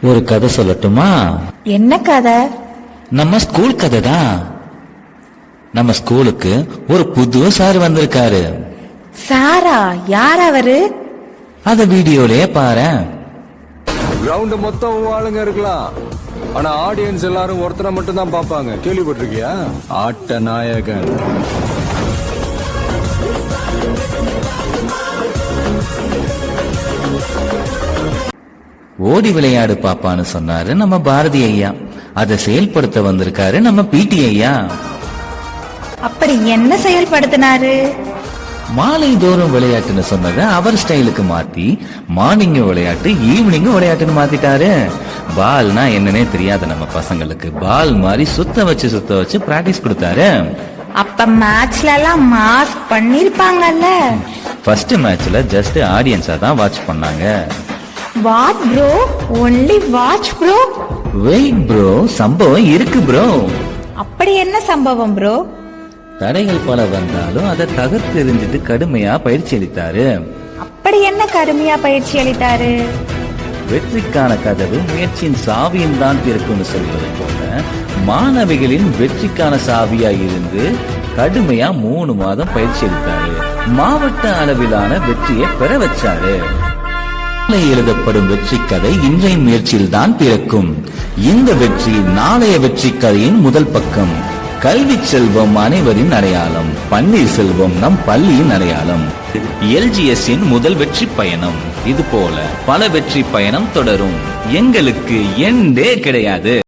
ஒரு கதை சொல்லட்டுமா? என்ன கதை? நம்ம ஸ்கூல் கதை தான். நம்ம ஸ்கூலுக்கு ஒரு புது சார் வந்திருக்காரு. சாரா? யார் அவரு? அத வீடியோலயே பாரு. கிரவுண்ட் மொத்தம் ஆளுங்க இருக்கலாம், ஆனா ஆடியன்ஸ் எல்லாரும் ஒருத்தரை மட்டும் தான் பாப்பாங்க. கேள்விப்பட்டிருக்கியா? ஆட்ட நாயகன். ஓடி விளையாடு பாப்பான்னு சொன்னாரு நம்ம பாரதி ஐயா. அதை செயல்படுத்த வந்திருக்காரு நம்ம பிடி ஐயா. அப்படி என்ன செயல்படுத்தினாரு? மாலை தோறும் விளையாட்டுன்னு சொன்னதை அவர் ஸ்டைலுக்கு மாத்தி மார்னிங் விளையாட்டு ஈவினிங் விளையாட்டுன்னு மாத்திட்டாரு. பால்னா என்னன்னே தெரியாத நம்ம பசங்களுக்கு பால் மாதிரி சுத்த வச்சு பிராக்டிஸ் கொடுத்தாரு. அப்ப மேட்ச்ல எல்லாம் மாஸ் பண்ணிருப்பாங்கல்ல? ஃபர்ஸ்ட் மேட்ச்ல ஜஸ்ட் ஆடியன்ஸா தான் வாட்ச் பண்ணாங்க. What bro? Only watch bro? Wait bro, சம்பவம் இருக்கு ப்ரோ. அப்படி என்ன சம்பவம் ப்ரோ? தடைகள் பல வந்தாலும் அதை தகர்த்து எறிஞ்சிட்டு கடுமையா பயிற்சி அளித்தாரு. அப்படி என்ன கடுமையா பயிற்சி அளித்தாரு? வெற்றிக்கான கதவு முயற்சியின் சாவியும் தான் திறக்கும்னு சொல்வது போல மாணவிகளின் வெற்றிக்கான சாவியா இருந்து கடுமையா 3 மாதம் பயிற்சி அளித்தாரு. மாவட்ட அளவிலான வெற்றியை பெற வச்சாரு. எழுதப்படும் வெற்றி கதை இன்றைய முயற்சியில் தான் பிறக்கும். இந்த வெற்றி நாளைய வெற்றி கதையின் முதல் பக்கம். கல்வி செல்வம் அனைவரின் அடையாளம். பன்னீர் செல்வம் நம் பள்ளியின் அடையாளம். LGS முதல் வெற்றி பயணம். இது போல பல வெற்றி பயணம் தொடரும். எங்களுக்கு எண்டே கிடையாது.